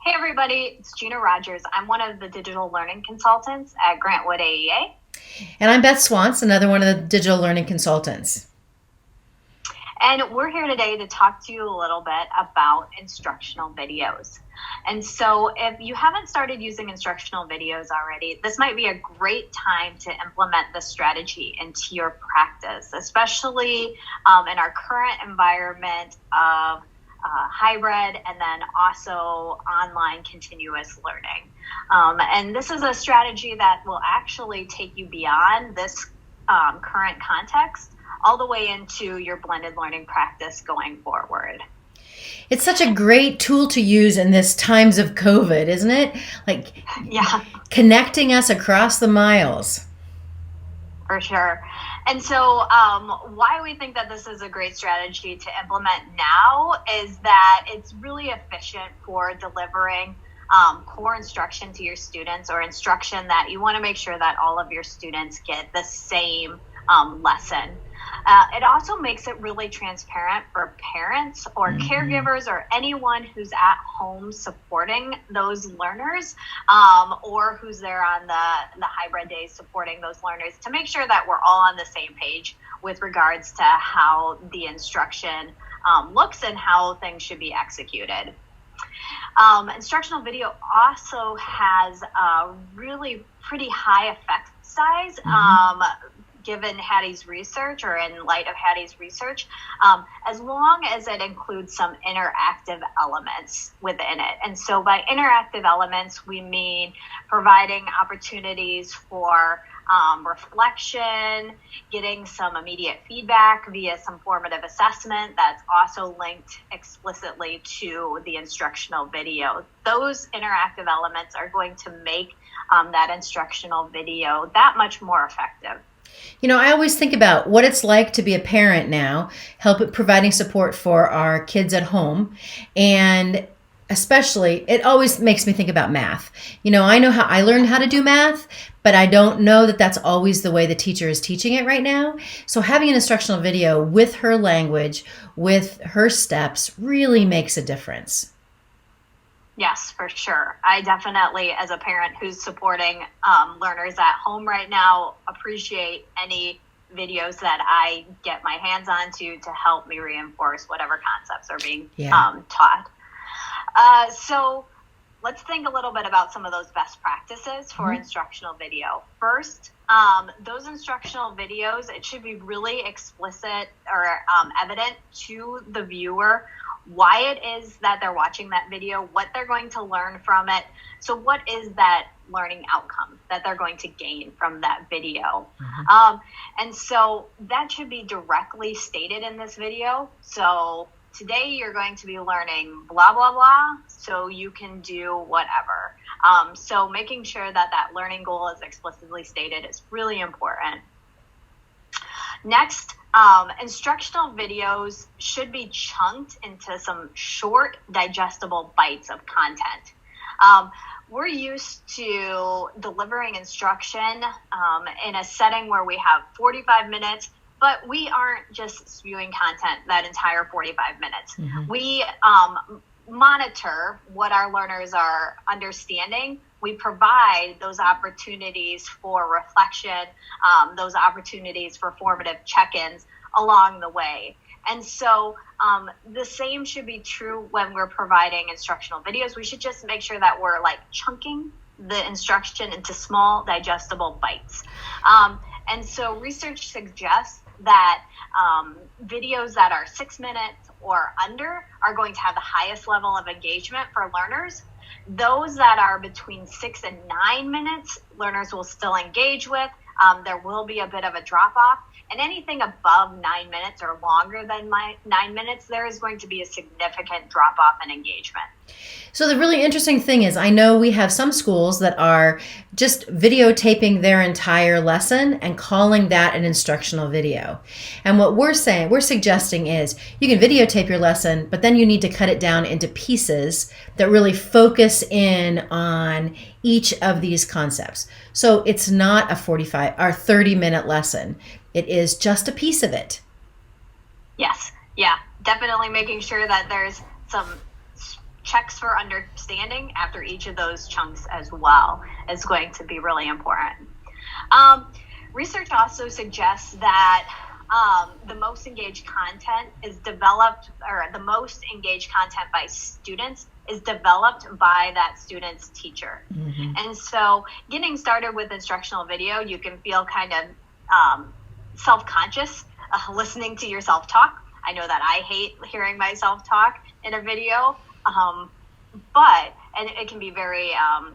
Hey everybody, it's Gina Rogers. I'm one of the digital learning consultants at Grant Wood AEA. And I'm Beth Swans, another one of the digital learning consultants. And we're here today to talk to you a little bit about instructional videos. And so if you haven't started using instructional videos already, this might be a great time to implement this strategy into your practice, especially in our current environment of hybrid and then also online continuous learning. And this is a strategy that will actually take you beyond this current context all the way into your blended learning practice going forward. It's such a great tool to use in this times of COVID, isn't it? Like, Yeah, connecting us across the miles. for sure. And so why we think that this is a great strategy to implement now is that it's really efficient for delivering core instruction to your students, or instruction that you want to make sure that all of your students get the same lesson. It also makes it really transparent for parents or caregivers or anyone who's at home supporting those learners, or who's there on the hybrid days supporting those learners, to make sure that we're all on the same page with regards to how the instruction looks and how things should be executed. Instructional video also has a really pretty high effect size. Given Hattie's research, or in light of Hattie's research, as long as it includes some interactive elements within it. And so by interactive elements, we mean providing opportunities for reflection, getting some immediate feedback via some formative assessment that's also linked explicitly to the instructional video. Those interactive elements are going to make that instructional video that much more effective. You know, I always think about what it's like to be a parent now, providing support for our kids at home. And especially, it always makes me think about math. You know, I know how I learned how to do math, but I don't know that that's always the way the teacher is teaching it right now. So having an instructional video with her language, with her steps, really makes a difference. Yes, for sure. I definitely, as a parent who's supporting learners at home right now, appreciate any videos that I get my hands on to help me reinforce whatever concepts are being taught. So let's think a little bit about some of those best practices for instructional video. First, those instructional videos, it should be really explicit or evident to the viewer why it is that they're watching that video, what they're going to learn from it. So what is that learning outcome that they're going to gain from that video? And so that should be directly stated in this video. So today you're going to be learning blah, blah, blah, so you can do whatever. So making sure that that learning goal is explicitly stated is really important. Next, instructional videos should be chunked into some short, digestible bites of content. We're used to delivering instruction in a setting where we have 45 minutes, but we aren't just spewing content that entire 45 minutes. We monitor what our learners are understanding. We provide those opportunities for reflection, those opportunities for formative check-ins along the way. And so the same should be true when we're providing instructional videos. We should just make sure that we're like chunking the instruction into small, digestible bites. And so research suggests that videos that are 6 minutes or under are going to have the highest level of engagement for learners. Those that are between 6 and 9 minutes, learners will still engage with. There will be a bit of a drop off. And anything above 9 minutes or longer than 9 minutes, there is going to be a significant drop off in engagement. So the really interesting thing is, I know we have some schools that are just videotaping their entire lesson and calling that an instructional video. And what we're suggesting is you can videotape your lesson, but then you need to cut it down into pieces that really focus in on each of these concepts. So it's not a 45 or 30-minute lesson. It is just a piece of it. Yes. Yeah. Definitely making sure that there's some checks for understanding understanding after each of those chunks as well is going to be really important. Research also suggests that the most engaged content is developed, or the most engaged content by students is developed by that student's teacher. Mm-hmm. And so getting started with instructional video, you can feel kind of self-conscious listening to yourself talk. I know that I hate hearing myself talk in a video, and it can be very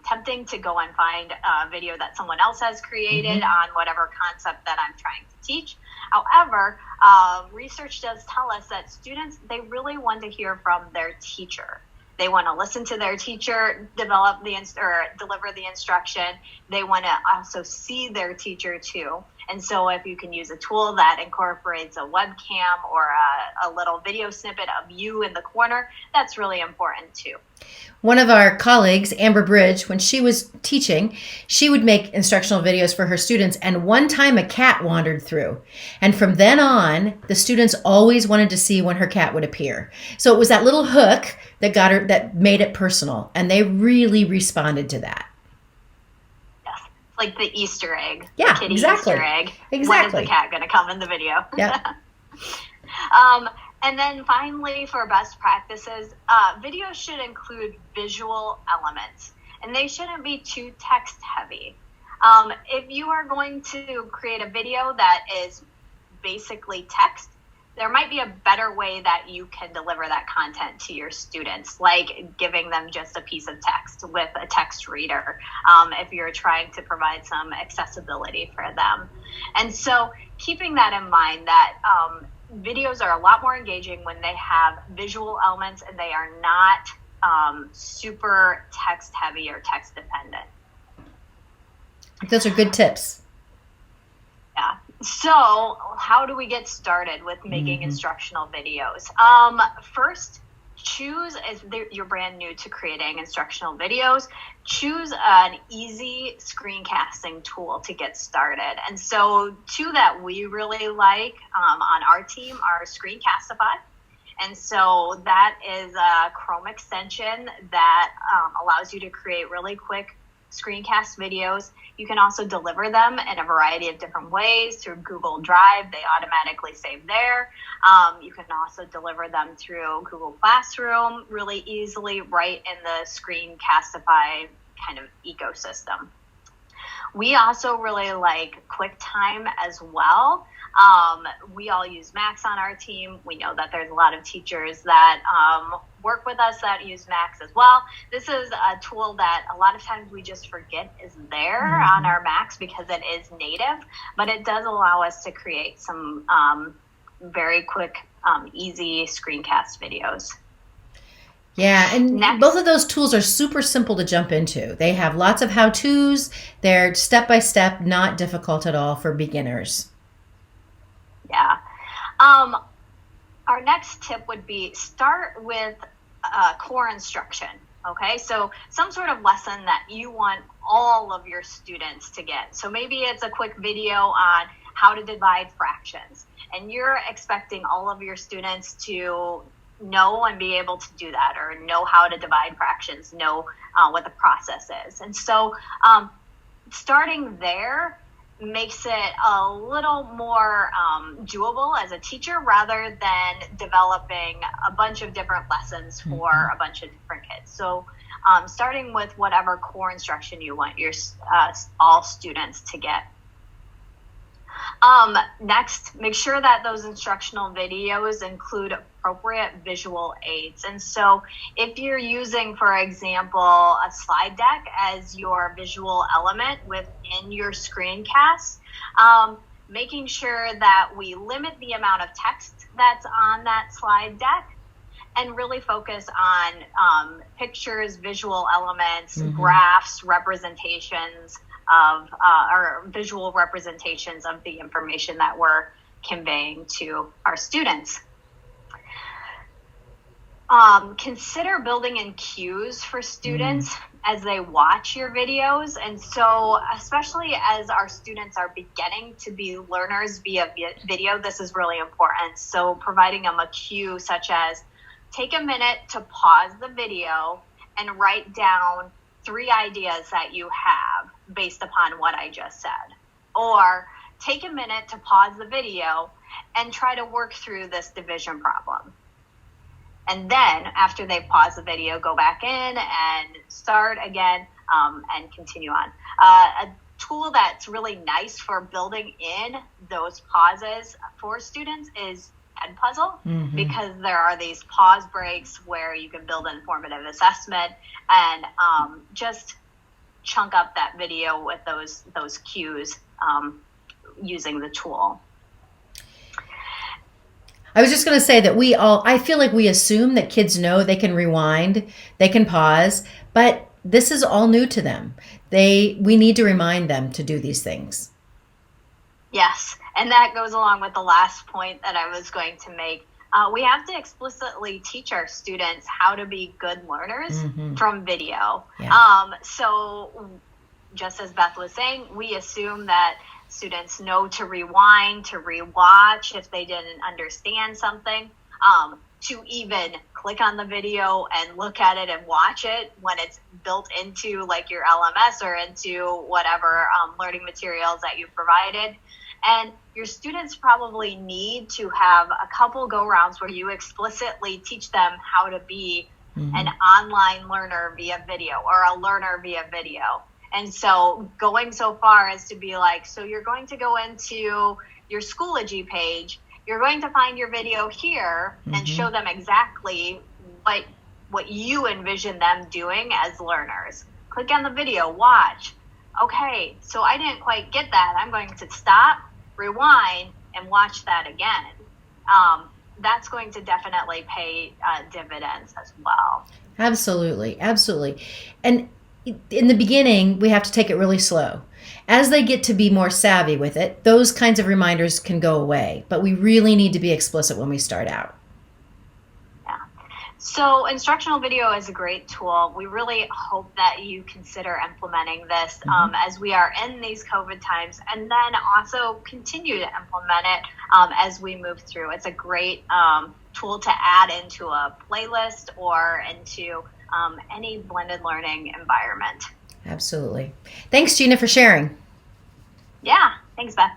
tempting to go and find a video that someone else has created on whatever concept that I'm trying to teach. However, research does tell us that students, they really want to hear from their teacher. They want to listen to their teacher deliver the instruction. They want to also see their teacher too. And so if you can use a tool that incorporates a webcam or a little video snippet of you in the corner, that's really important too. One of our colleagues, Amber Bridge, when she was teaching, she would make instructional videos for her students. And one time a cat wandered through. And from then on, the students always wanted to see when her cat would appear. So it was that little hook that made it personal. And they really responded to that. Like the Easter egg. Yeah, the kitty exactly. Easter egg. Exactly. When is the cat going to come in the video? Yeah. And then finally, for best practices, videos should include visual elements, and they shouldn't be too text heavy. If you are going to create a video that is basically text, there might be a better way that you can deliver that content to your students, like giving them just a piece of text with a text reader, if you're trying to provide some accessibility for them. And so keeping that in mind, that videos are a lot more engaging when they have visual elements and they are not super text heavy or text dependent. Those are good tips. Yeah. So how do we get started with making instructional videos? First, if you're brand new to creating instructional videos, choose an easy screencasting tool to get started. And so two that we really like on our team are Screencastify. And so that is a Chrome extension that allows you to create really quick screencast videos. You can also deliver them in a variety of different ways through Google Drive. They automatically save there. You can also deliver them through Google Classroom really easily right in the Screencastify kind of ecosystem. We also really like QuickTime as well. We all use Macs on our team. We know that there's a lot of teachers that work with us that use Macs as well. This is a tool that a lot of times we just forget is there on our Macs because it is native, but it does allow us to create some very quick, easy screencast videos. Yeah, and both of those tools are super simple to jump into. They have lots of how-tos. They're step-by-step, not difficult at all for beginners. Yeah. Our next tip would be start with core instruction. Okay, so some sort of lesson that you want all of your students to get. So maybe it's a quick video on how to divide fractions, and you're expecting all of your students to know and be able to do that, or know how to divide fractions, know what the process is. And so starting there makes it a little more doable as a teacher, rather than developing a bunch of different lessons for a bunch of different kids. So starting with whatever core instruction you want your all students to get. Next, make sure that those instructional videos include appropriate visual aids. And so if you're using, for example, a slide deck as your visual element within your screencast, making sure that we limit the amount of text that's on that slide deck and really focus on pictures, visual elements, graphs, representations of or visual representations of the information that we're conveying to our students. Consider building in cues for students as they watch your videos. And so especially as our students are beginning to be learners via video, this is really important. So providing them a cue such as take a minute to pause the video and write down 3 ideas that you have based upon what I just said. Or take a minute to pause the video and try to work through this division problem. And then after they pause the video, go back in and start again and continue on. A tool that's really nice for building in those pauses for students is Edpuzzle, because there are these pause breaks where you can build informative assessment and just chunk up that video with those cues using the tool. I was just going to say that I feel like we assume that kids know they can rewind, they can pause, but this is all new to them. We need to remind them to do these things. Yes, and that goes along with the last point that I was going to make. We have to explicitly teach our students how to be good learners from video. Yeah. So just as Beth was saying, we assume that students know to rewind, to rewatch if they didn't understand something, to even click on the video and look at it and watch it when it's built into like your LMS or into whatever learning materials that you provided. And your students probably need to have a couple go-rounds where you explicitly teach them how to be an online learner via video or a learner via video. And so going so far as to be like, so you're going to go into your Schoology page, you're going to find your video here and show them exactly what you envision them doing as learners. Click on the video, watch. Okay, so I didn't quite get that. I'm going to stop, rewind, and watch that again. That's going to definitely pay dividends as well. Absolutely, absolutely. And in the beginning, we have to take it really slow. As they get to be more savvy with it, those kinds of reminders can go away. But we really need to be explicit when we start out. Yeah. So instructional video is a great tool. We really hope that you consider implementing this as we are in these COVID times, and then also continue to implement it as we move through. It's a great tool to add into a playlist or into any blended learning environment. Absolutely. Thanks, Gina, for sharing. Yeah. Thanks, Beth.